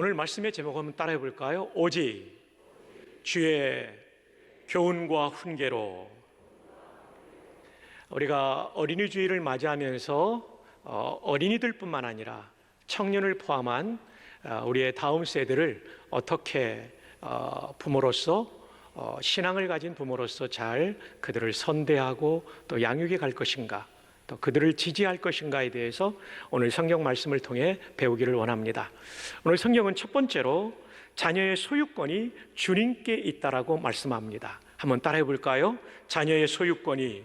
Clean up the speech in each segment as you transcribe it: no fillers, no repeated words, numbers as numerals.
오늘 말씀의 제목 한번 따라해 볼까요? 오직 주의 교훈과 훈계로. 우리가 어린이 주일을 맞이하면서 어린이들뿐만 아니라 청년을 포함한 우리의 다음 세대를 어떻게 부모로서 신앙을 가진 부모로서 잘 그들을 선대하고 또 양육해 갈 것인가, 또 그들을 지지할 것인가에 대해서 오늘 성경 말씀을 통해 배우기를 원합니다. 오늘 성경은 첫 번째로 자녀의 소유권이 주님께 있다라고 말씀합니다. 한번 따라해 볼까요? 자녀의 소유권이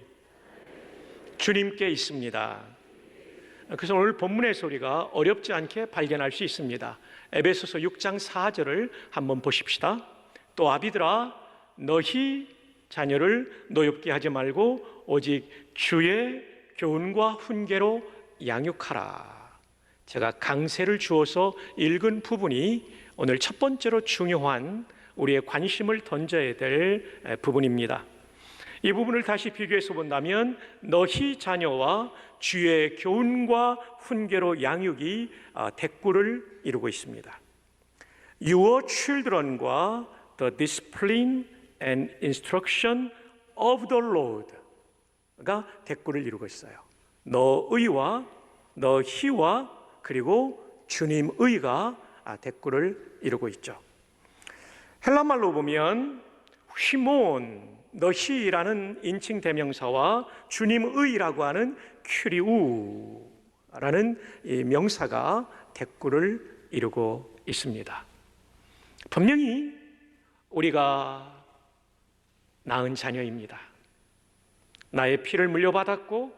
주님께 있습니다. 그래서 오늘 본문의 소리가 어렵지 않게 발견할 수 있습니다. 에베소서 6장 4절을 한번 보십시다. 또 아비들아 너희 자녀를 노엽게 하지 말고 오직 주의 교훈과 훈계로 양육하라. 제가 강세를 주어서 읽은 부분이 오늘 첫 번째로 중요한 우리의 관심을 던져야 될 부분입니다. 이 부분을 다시 비교해서 본다면 너희 자녀와 주의 교훈과 훈계로 양육이 대꾸를 이루고 있습니다. Your children과 the discipline and instruction of the Lord가 대꾸를 이루고 있어요. 너의와 너희와 그리고 주님의가 대꾸를 이루고 있죠. 헬라말로 보면 휘몬 너희라는 인칭 대명사와 주님의라고 하는 큐리우라는 이 명사가 대꾸를 이루고 있습니다. 분명히 우리가 낳은 자녀입니다. 나의 피를 물려받았고,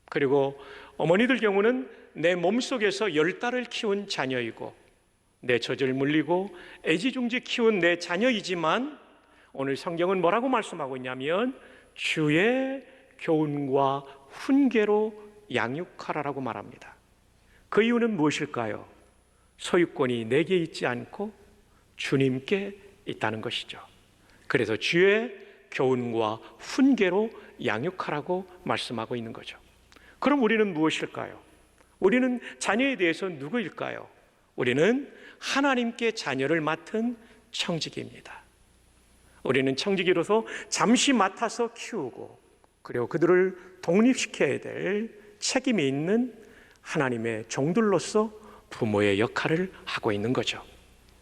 그리고 어머니들 경우는 내 몸속에서 10달을 키운 자녀이고 내 젖을 물리고 애지중지 키운 내 자녀이지만 오늘 성경은 뭐라고 말씀하고 있냐면 주의 교훈과 훈계로 양육하라라고 말합니다. 그 이유는 무엇일까요? 소유권이 내게 있지 않고 주님께 있다는 것이죠. 그래서 주의 교훈과 훈계로 양육하라고 말씀하고 있는 거죠. 그럼 우리는 무엇일까요? 우리는 자녀에 대해서 누구일까요? 우리는 하나님께 자녀를 맡은 청지기입니다. 우리는 청지기로서 잠시 맡아서 키우고 그리고 그들을 독립시켜야 될 책임이 있는 하나님의 종들로서 부모의 역할을 하고 있는 거죠.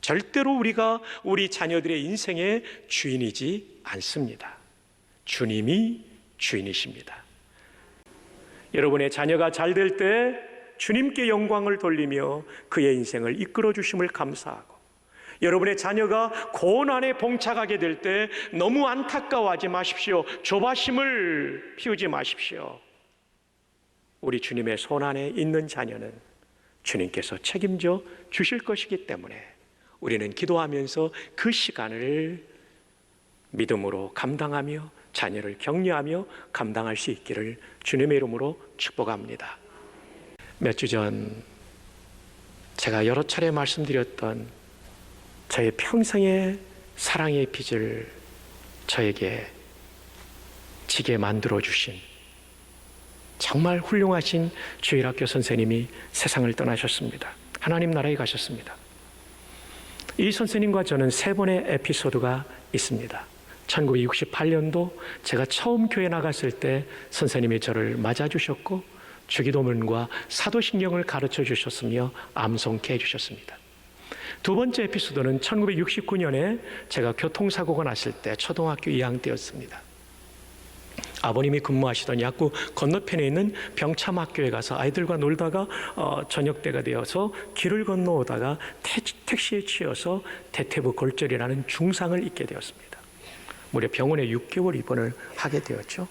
절대로 우리가 우리 자녀들의 인생의 주인이지 않습니다. 주님이 주인이십니다. 여러분의 자녀가 잘 될 때 주님께 영광을 돌리며 그의 인생을 이끌어 주심을 감사하고, 여러분의 자녀가 고난에 봉착하게 될 때 너무 안타까워하지 마십시오. 조바심을 피우지 마십시오. 우리 주님의 손 안에 있는 자녀는 주님께서 책임져 주실 것이기 때문에 우리는 기도하면서 그 시간을 믿음으로 감당하며 자녀를 격려하며 감당할 수 있기를 주님의 이름으로 축복합니다. 몇 주 전 제가 여러 차례 말씀드렸던 저의 평생의 사랑의 빚을 저에게 지게 만들어주신 정말 훌륭하신 주일학교 선생님이 세상을 떠나셨습니다. 하나님 나라에 가셨습니다. 이 선생님과 저는 3번의 에피소드가 있습니다. 1968년도 제가 처음 교회 나갔을 때 선생님이 저를 맞아주셨고 주기도문과 사도신경을 가르쳐 주셨으며 암송케 해주셨습니다. 두 번째 에피소드는 1969년에 제가 교통사고가 났을 때 초등학교 2학년 때였습니다. 아버님이 근무하시던 약국 건너편에 있는 병참학교에 가서 아이들과 놀다가 저녁 때가 되어서 길을 건너오다가 택시에 치여서 대퇴부 골절이라는 중상을 입게 되었습니다. 무려 병원에 6개월 입원을 하게 되었죠.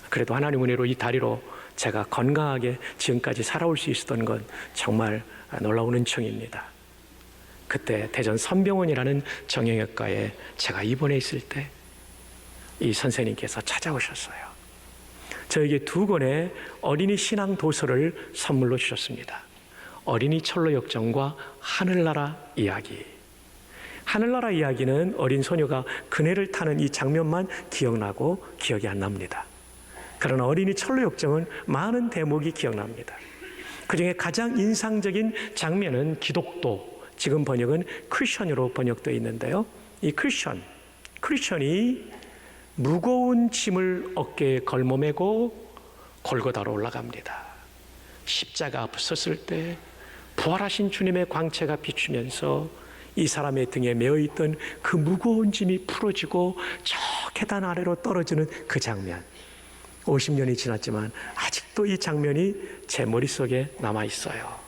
그래도 하나님 은혜로 이 다리로 제가 건강하게 지금까지 살아올 수 있었던 건 정말 놀라운 은총입니다. 그때 대전 선병원이라는 정형외과에 제가 입원해 있을 때 이 선생님께서 찾아오셨어요. 저에게 2권의 어린이 신앙 도서를 선물로 주셨습니다. 어린이 철로 역정과 하늘나라 이야기. 하늘나라 이야기는 어린 소녀가 그네를 타는 이 장면만 기억나고 기억이 안 납니다. 그러나 어린이 철로 역정은 많은 대목이 기억납니다. 그중에 가장 인상적인 장면은 기독도, 지금 번역은 크리스천으로 번역되어 있는데요. 이 크리스천이 무거운 짐을 어깨에 걸머매고 골고다로 올라갑니다. 십자가 앞에 섰을 때 부활하신 주님의 광채가 비추면서 이 사람의 등에 메어있던 그 무거운 짐이 풀어지고 저 계단 아래로 떨어지는 그 장면. 50년이 지났지만 아직도 이 장면이 제 머릿속에 남아있어요.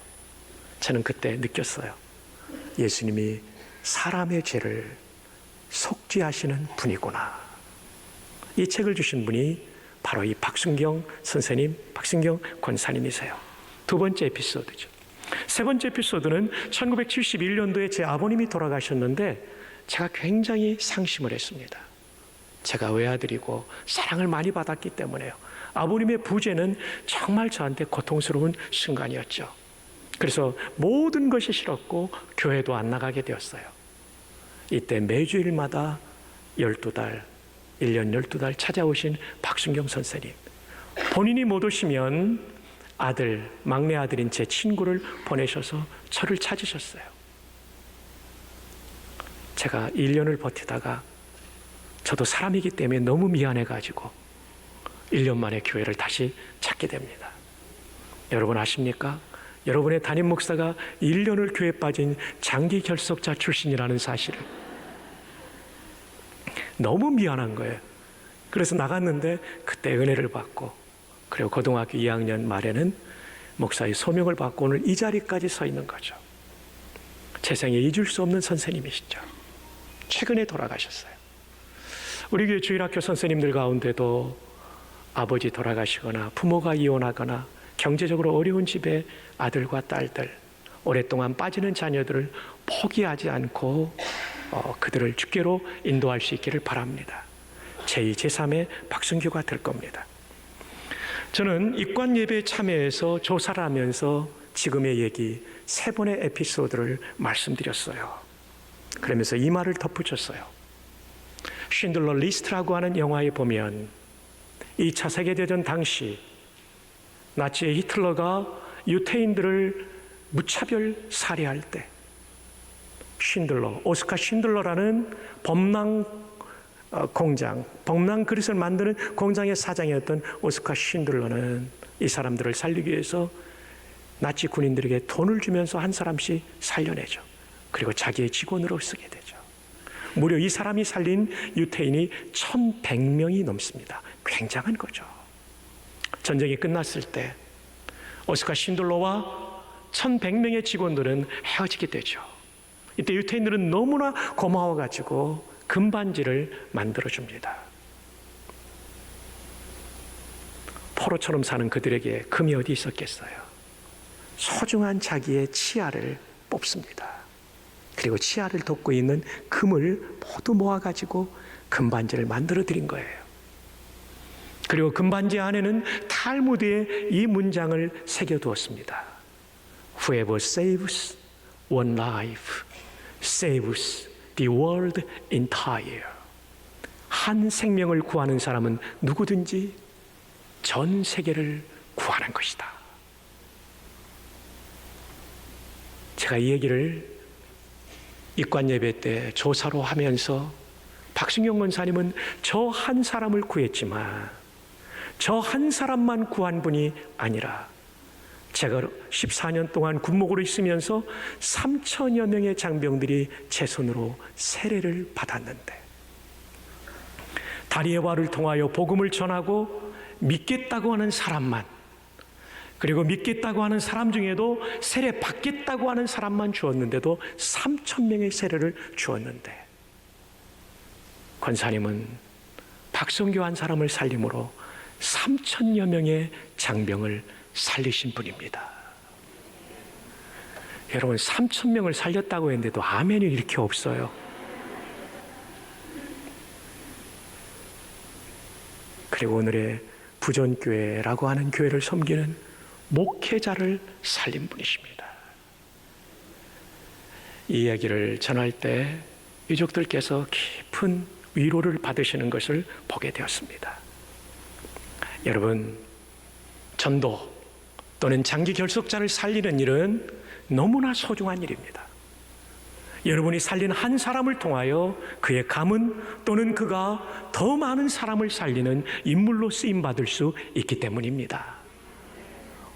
저는 그때 느꼈어요. 예수님이 사람의 죄를 속죄하시는 분이구나. 이 책을 주신 분이 바로 이 박순경 선생님, 박순경 권사님이세요. 두 번째 에피소드죠. 세 번째 에피소드는 1971년도에 제 아버님이 돌아가셨는데 제가 굉장히 상심을 했습니다. 제가 외아들이고 사랑을 많이 받았기 때문에요. 아버님의 부재는 정말 저한테 고통스러운 순간이었죠. 그래서 모든 것이 싫었고 교회도 안 나가게 되었어요. 이때 매주일마다 12달, 1년 12달 찾아오신 박순경 선생님. 본인이 못 오시면 아들, 막내 아들인 제 친구를 보내셔서 저를 찾으셨어요. 제가 1년을 버티다가 저도 사람이기 때문에 너무 미안해가지고 1년 만에 교회를 다시 찾게 됩니다. 여러분 아십니까? 여러분의 담임 목사가 1년을 교회에 빠진 장기 결석자 출신이라는 사실을. 너무 미안한 거예요. 그래서 나갔는데 그때 은혜를 받고, 그리고 고등학교 2학년 말에는 목사의 소명을 받고 오늘 이 자리까지 서 있는 거죠. 제 생에 잊을 수 없는 선생님이시죠. 최근에 돌아가셨어요. 우리 교회 주일학교 선생님들 가운데도 아버지 돌아가시거나 부모가 이혼하거나 경제적으로 어려운 집의 아들과 딸들, 오랫동안 빠지는 자녀들을 포기하지 않고 그들을 주께로 인도할 수 있기를 바랍니다. 제2, 제3의 박순규가 될 겁니다. 저는 입관 예배에 참여해서 조사를 하면서 지금의 얘기 세 번의 에피소드를 말씀드렸어요. 그러면서 이 말을 덧붙였어요. 쉰들러 리스트라고 하는 영화에 보면 2차 세계대전 당시 나치의 히틀러가 유태인들을 무차별 살해할 때 오스카 쉰들러라는 범랑 그릇을 만드는 공장의 사장이었던 오스카 쉰들러는 이 사람들을 살리기 위해서 나치 군인들에게 돈을 주면서 한 사람씩 살려내죠. 그리고 자기의 직원으로 쓰게 되죠. 무려 이 사람이 살린 유태인이 1100명이 넘습니다. 굉장한 거죠. 전쟁이 끝났을 때 오스카 쉰들러와 1100명의 직원들은 헤어지게 되죠. 이때 유태인들은 너무나 고마워가지고 금반지를 만들어줍니다. 포로처럼 사는 그들에게 금이 어디 있었겠어요? 소중한 자기의 치아를 뽑습니다. 그리고 치아를 덮고 있는 금을 모두 모아가지고 금반지를 만들어 드린 거예요. 그리고 금반지 안에는 탈무드에 이 문장을 새겨두었습니다. Whoever saves one life saves the world entire. 한 생명을 구하는 사람은 누구든지 전 세계를 구하는 것이다. 제가 이 얘기를 입관 예배 때 조사로 하면서 박순경 권사님은 저 한 사람을 구했지만 저 한 사람만 구한 분이 아니라 제가 14년 동안 군목으로 있으면서 3천여 명의 장병들이 제 손으로 세례를 받았는데 다리의 와를 통하여 복음을 전하고 믿겠다고 하는 사람만, 그리고 믿겠다고 하는 사람 중에도 세례 받겠다고 하는 사람만 주었는데도 3천 명의 세례를 주었는데 권사님은 박성규 한 사람을 살림으로 3천여 명의 장병을 살리신 분입니다. 여러분 3천 명을 살렸다고 했는데도 아멘이 이렇게 없어요. 그리고 오늘의 부전교회라고 하는 교회를 섬기는 목회자를 살린 분이십니다. 이 이야기를 전할 때 유족들께서 깊은 위로를 받으시는 것을 보게 되었습니다. 여러분, 전도, 또는 장기 결석자를 살리는 일은 너무나 소중한 일입니다. 여러분이 살린 한 사람을 통하여 그의 가문 또는 그가 더 많은 사람을 살리는 인물로 쓰임받을 수 있기 때문입니다.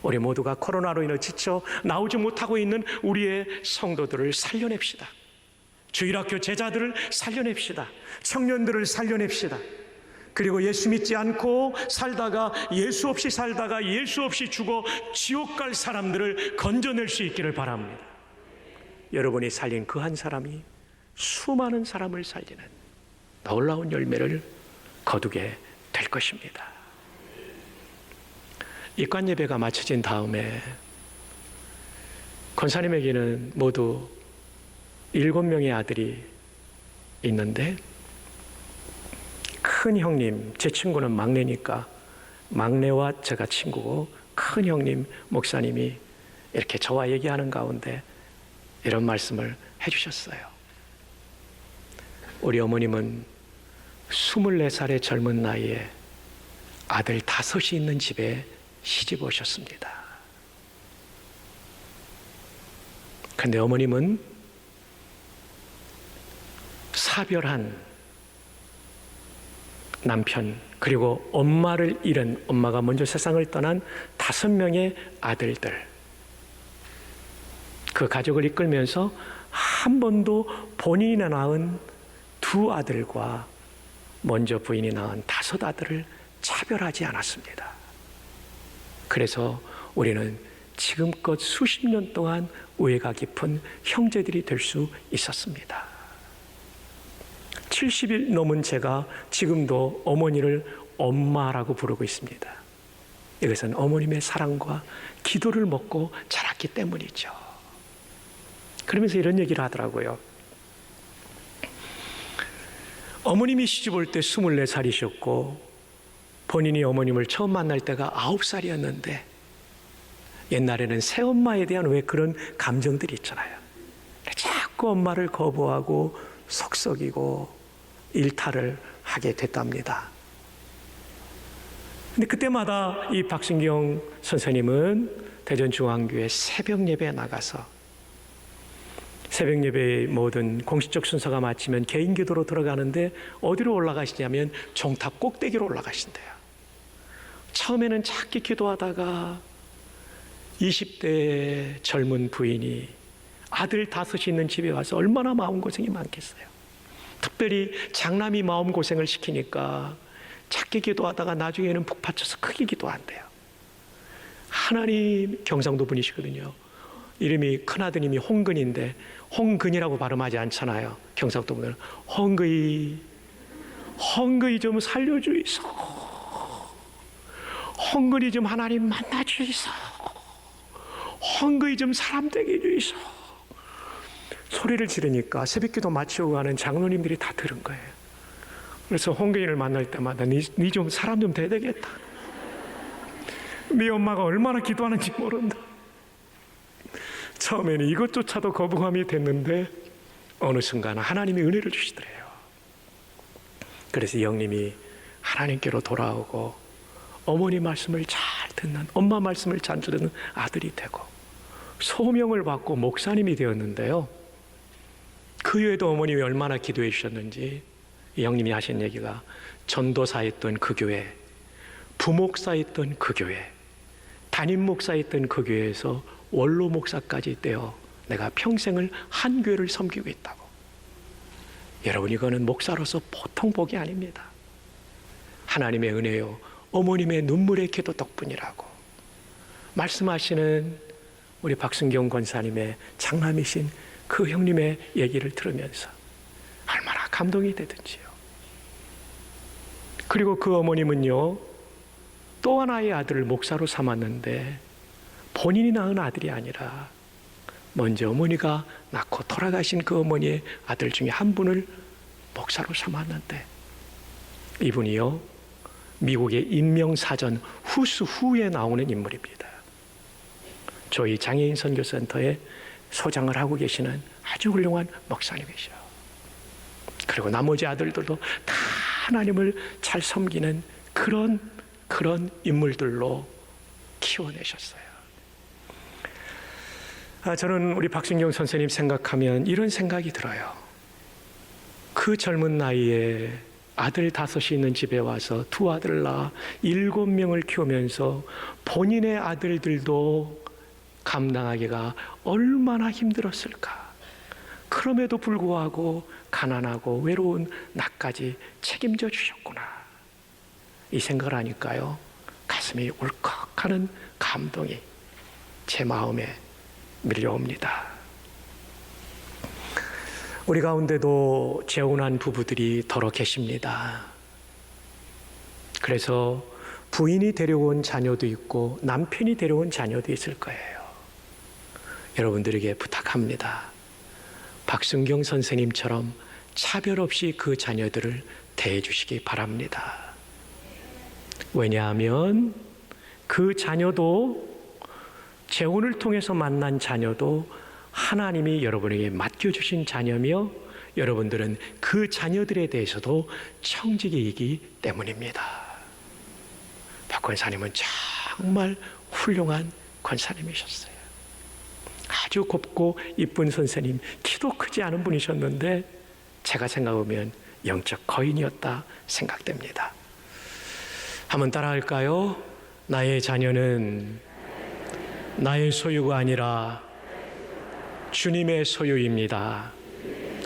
우리 모두가 코로나로 인해 지쳐 나오지 못하고 있는 우리의 성도들을 살려냅시다. 주일학교 제자들을 살려냅시다. 청년들을 살려냅시다. 그리고 예수 믿지 않고 살다가 예수 없이 살다가 예수 없이 죽어 지옥 갈 사람들을 건져낼 수 있기를 바랍니다. 여러분이 살린 그 한 사람이 수많은 사람을 살리는 놀라운 열매를 거두게 될 것입니다. 입관 예배가 마쳐진 다음에 권사님에게는 모두 7명의 아들이 있는데, 큰 형님, 제 친구는 막내니까 막내와 제가 친구고, 큰 형님 목사님이 이렇게 저와 얘기하는 가운데 이런 말씀을 해주셨어요. 우리 어머님은 24살의 젊은 나이에 아들 5이 있는 집에 시집 오셨습니다. 그런데 어머님은 사별한 남편, 그리고 엄마를 잃은, 엄마가 먼저 세상을 떠난 5명의 아들들, 그 가족을 이끌면서 한 번도 본인이 낳은 2 아들과 먼저 부인이 낳은 5 아들을 차별하지 않았습니다. 그래서 우리는 지금껏 수십 년 동안 우애가 깊은 형제들이 될 수 있었습니다. 70일 넘은 제가 지금도 어머니를 엄마라고 부르고 있습니다. 이것은 어머님의 사랑과 기도를 먹고 자랐기 때문이죠. 그러면서 이런 얘기를 하더라고요. 어머님이 시집 올 때 24살이셨고 본인이 어머님을 처음 만날 때가 9살이었는데, 옛날에는 새엄마에 대한 왜 그런 감정들이 있잖아요. 자꾸 엄마를 거부하고 속썩이고 일탈을 하게 됐답니다. 근데 그때마다 이 박순경 선생님은 대전중앙교회 새벽 예배에 나가서 새벽 예배의 모든 공식적 순서가 마치면 개인 기도로 들어가는데 어디로 올라가시냐면 종탑 꼭대기로 올라가신대요. 처음에는 작게 기도하다가 20대 젊은 부인이 아들 5이 있는 집에 와서 얼마나 마음고생이 많겠어요. 특별히 장남이 마음고생을 시키니까 작게 기도하다가 나중에는 푹 받쳐서 크게 기도한대요. 하나님, 경상도 분이시거든요. 이름이, 큰아드님이 홍근인데 홍근이라고 발음하지 않잖아요. 경상도 분들은 홍근이 좀 살려주이소. 홍근이 좀 하나님 만나주이소. 홍근이 좀 사람 되게 해주이소. 소리를 지르니까 새벽기도 마치고 가는 장로님들이 다 들은 거예요. 그래서 홍근이를 만날 때마다 니 좀 사람 좀 돼야 되겠다. 네 엄마가 얼마나 기도하는지 모른다. 처음에는 이것조차도 거부감이 됐는데 어느 순간 하나님이 은혜를 주시더래요. 그래서 영님이 하나님께로 돌아오고 어머니 말씀을 잘 듣는, 엄마 말씀을 잘 듣는 아들이 되고 소명을 받고 목사님이 되었는데요. 그 외에도 어머님이 얼마나 기도해 주셨는지 영님이 하신 얘기가, 전도사였던 그 교회, 부목사였던 그 교회, 담임 목사였던 그 교회에서 원로 목사까지 되어 내가 평생을 한 교회를 섬기고 있다고. 여러분, 이거는 목사로서 보통 복이 아닙니다. 하나님의 은혜요, 어머님의 눈물의 기도 덕분이라고 말씀하시는 우리 박순경 권사님의 장남이신 그 형님의 얘기를 들으면서 얼마나 감동이 되든지요. 그리고 그 어머님은요, 또 하나의 아들을 목사로 삼았는데 본인이 낳은 아들이 아니라 먼저 어머니가 낳고 돌아가신 그 어머니의 아들 중에 한 분을 목사로 삼았는데, 이분이요, 미국의 인명사전 후수 후에 나오는 인물입니다. 저희 장애인 선교센터에 소장을 하고 계시는 아주 훌륭한 목사님이죠. 그리고 나머지 아들들도 다 하나님을 잘 섬기는 그런 인물들로 키워내셨어요. 저는 우리 박순경 선생님 생각하면 이런 생각이 들어요. 그 젊은 나이에 아들 5이 있는 집에 와서 두 아들을 낳아 7명을 키우면서 본인의 아들들도 감당하기가 얼마나 힘들었을까. 그럼에도 불구하고 가난하고 외로운 나까지 책임져 주셨구나. 이 생각을 하니까요, 가슴이 울컥하는 감동이 제 마음에 밀려옵니다. 우리 가운데도 재혼한 부부들이 더러 계십니다. 그래서 부인이 데려온 자녀도 있고 남편이 데려온 자녀도 있을 거예요. 여러분들에게 부탁합니다. 박순경 선생님처럼 차별 없이 그 자녀들을 대해 주시기 바랍니다. 왜냐하면 그 자녀도, 재혼을 통해서 만난 자녀도 하나님이 여러분에게 맡겨주신 자녀며 여러분들은 그 자녀들에 대해서도 청지기이기 때문입니다. 박 권사님은 정말 훌륭한 권사님이셨어요. 아주 곱고 이쁜 선생님, 키도 크지 않은 분이셨는데 제가 생각하면 영적 거인이었다 생각됩니다. 한번 따라할까요? 나의 자녀는 나의 소유가 아니라 주님의 소유입니다.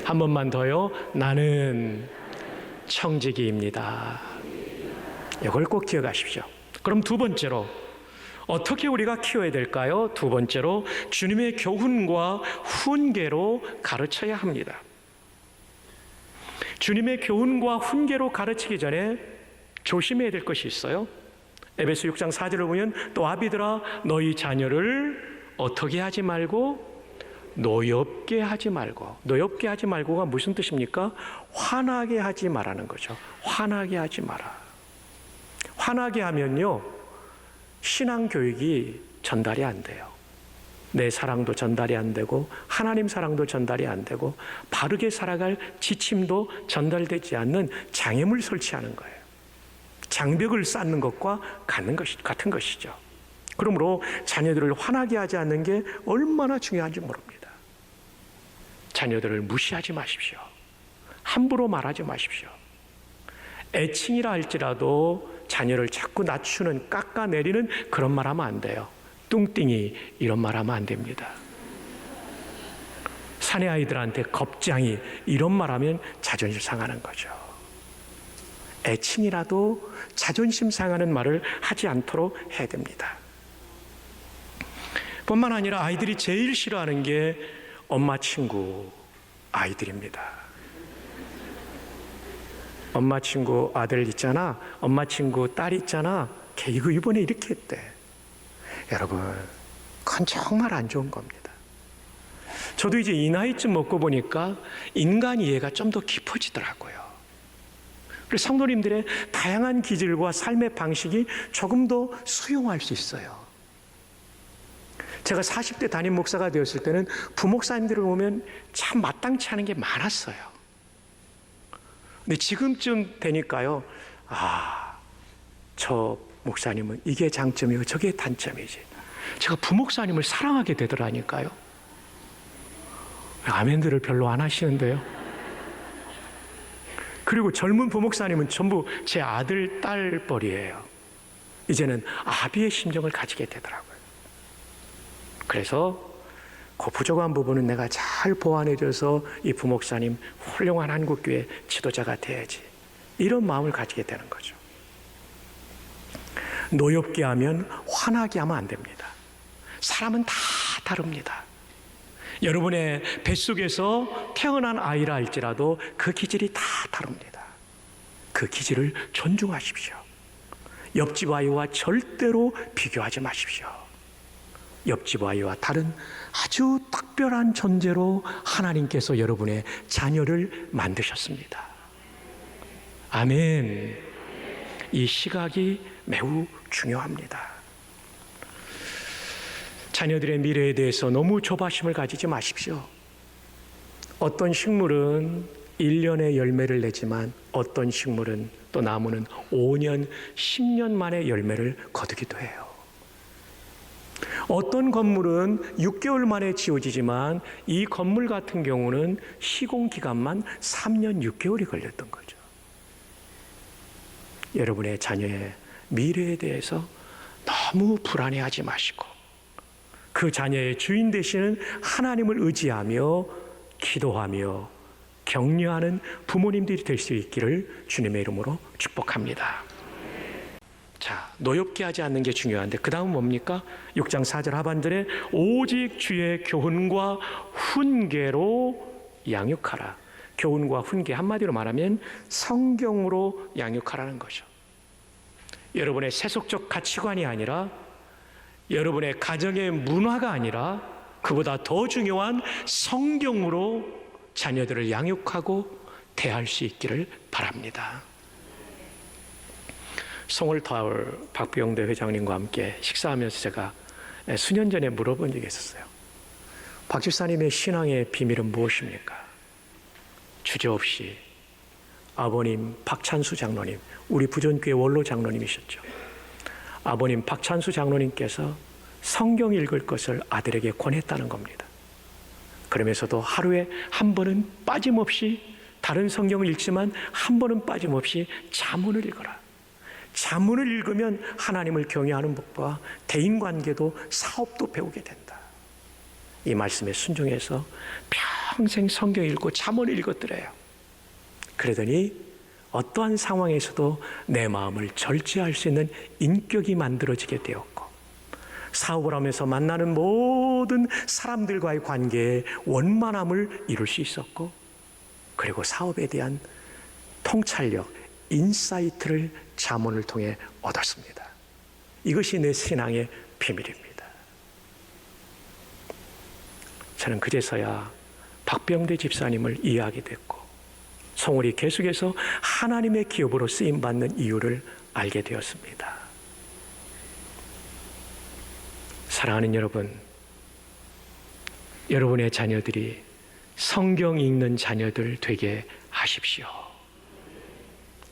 한 번만 더요. 나는 청지기입니다. 이걸 꼭 기억하십시오. 그럼 두 번째로 어떻게 우리가 키워야 될까요? 두 번째로 주님의 교훈과 훈계로 가르쳐야 합니다. 주님의 교훈과 훈계로 가르치기 전에 조심해야 될 것이 있어요. 에베소 6장 4절을 보면 또 아비들아 너희 자녀를 어떻게 하지 말고 노엽게 하지 말고. 노엽게 하지 말고가 무슨 뜻입니까? 화나게 하지 말라는 거죠. 화나게 하지 마라. 화나게 하면요, 신앙 교육이 전달이 안 돼요. 내 사랑도 전달이 안 되고 하나님 사랑도 전달이 안 되고 바르게 살아갈 지침도 전달되지 않는 장애물 설치하는 거예요. 장벽을 쌓는 것과 같은 것이죠. 그러므로 자녀들을 화나게 하지 않는 게 얼마나 중요한지 모릅니다. 자녀들을 무시하지 마십시오. 함부로 말하지 마십시오. 애칭이라 할지라도 자녀를 자꾸 낮추는, 깎아내리는 그런 말 하면 안 돼요. 뚱띵이 이런 말 하면 안 됩니다. 사내 아이들한테 겁장이 이런 말 하면 자존심 상하는 거죠. 애칭이라도 자존심 상하는 말을 하지 않도록 해야 됩니다. 뿐만 아니라 아이들이 제일 싫어하는 게 엄마 친구 아이들입니다. 엄마 친구 아들 있잖아, 엄마 친구 딸 있잖아, 걔 이거 이번에 이렇게 했대. 여러분, 그건 정말 안 좋은 겁니다. 저도 이제 이 나이쯤 먹고 보니까 인간 이해가 좀 더 깊어지더라고요. 그래서 성도님들의 다양한 기질과 삶의 방식이 조금 더 수용할 수 있어요. 제가 40대 담임 목사가 되었을 때는 부목사님들을 보면 참 마땅치 않은 게 많았어요. 근데 지금쯤 되니까요, 저 목사님은 이게 장점이고 저게 단점이지. 제가 부목사님을 사랑하게 되더라니까요. 아멘들을 별로 안 하시는데요. 그리고 젊은 부목사님은 전부 제 아들, 딸 뻘이에요. 이제는 아비의 심정을 가지게 되더라고요. 그래서 그 부족한 부분은 내가 잘 보완해줘서 이 부목사님 훌륭한 한국교회 지도자가 돼야지, 이런 마음을 가지게 되는 거죠. 노엽게 하면 화나게 하면 안 됩니다. 사람은 다 다릅니다. 여러분의 뱃속에서 태어난 아이라 할지라도 그 기질이 다 다릅니다. 그 기질을 존중하십시오. 옆집 아이와 절대로 비교하지 마십시오. 옆집 아이와 다른 아주 특별한 존재로 하나님께서 여러분의 자녀를 만드셨습니다. 아멘. 이 시각이 매우 중요합니다. 자녀들의 미래에 대해서 너무 조바심을 가지지 마십시오. 어떤 식물은 1년에 열매를 내지만 어떤 식물은, 또 나무는 5년, 10년 만에 열매를 거두기도 해요. 어떤 건물은 6개월 만에 지어지지만 이 건물 같은 경우는 시공 기간만 3년 6개월이 걸렸던 거죠. 여러분의 자녀의 미래에 대해서 너무 불안해하지 마시고 그 자녀의 주인 되시는 하나님을 의지하며 기도하며 격려하는 부모님들이 될 수 있기를 주님의 이름으로 축복합니다. 자, 노엽게 하지 않는 게 중요한데 그 다음 뭡니까? 6장 4절 하반절에 오직 주의 교훈과 훈계로 양육하라. 교훈과 훈계, 한마디로 말하면 성경으로 양육하라는 거죠. 여러분의 세속적 가치관이 아니라 여러분의 가정의 문화가 아니라 그보다 더 중요한 성경으로 자녀들을 양육하고 대할 수 있기를 바랍니다. 송월타월 박병대 회장님과 함께 식사하면서 제가 수년 전에 물어본 적이 있었어요. 박 집사님의 신앙의 비밀은 무엇입니까? 주저없이 아버님 박찬수 장로님, 우리 부전교회 원로 장로님이셨죠. 아버님 박찬수 장로님께서 성경 읽을 것을 아들에게 권했다는 겁니다. 그러면서도 하루에 한 번은 빠짐없이 다른 성경을 읽지만 한 번은 빠짐없이 잠언을 읽어라. 잠언을 읽으면 하나님을 경외하는 법과 대인관계도 사업도 배우게 된다. 이 말씀에 순종해서 평생 성경 읽고 잠언을 읽었더래요. 그러더니 어떠한 상황에서도 내 마음을 절제할 수 있는 인격이 만들어지게 되었고 사업을 하면서 만나는 모든 사람들과의 관계에 원만함을 이룰 수 있었고 그리고 사업에 대한 통찰력, 인사이트를 잠언을 통해 얻었습니다. 이것이 내 신앙의 비밀입니다. 저는 그제서야 박병대 집사님을 이해하게 됐고 송월이 계속해서 하나님의 기업으로 쓰임받는 이유를 알게 되었습니다. 사랑하는 여러분, 여러분의 자녀들이 성경 읽는 자녀들 되게 하십시오.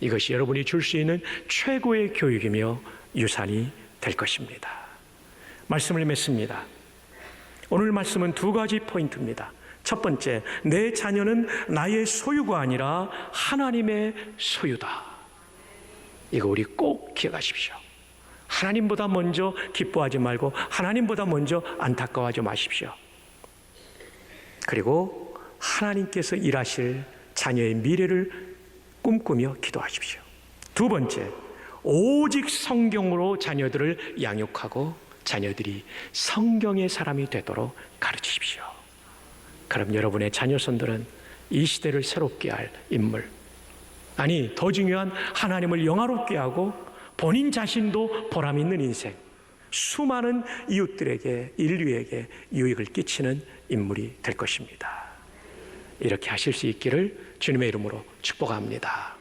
이것이 여러분이 줄 수 있는 최고의 교육이며 유산이 될 것입니다. 말씀을 맺습니다. 오늘 말씀은 두 가지 포인트입니다. 첫 번째, 내 자녀는 나의 소유가 아니라 하나님의 소유다. 이거 우리 꼭 기억하십시오. 하나님보다 먼저 기뻐하지 말고 하나님보다 먼저 안타까워하지 마십시오. 그리고 하나님께서 일하실 자녀의 미래를 꿈꾸며 기도하십시오. 두 번째, 오직 성경으로 자녀들을 양육하고 자녀들이 성경의 사람이 되도록 가르치십시오. 그럼 여러분의 자녀손들은 이 시대를 새롭게 할 인물, 아니 더 중요한 하나님을 영화롭게 하고 본인 자신도 보람 있는 인생, 수많은 이웃들에게, 인류에게 유익을 끼치는 인물이 될 것입니다. 이렇게 하실 수 있기를 주님의 이름으로 축복합니다.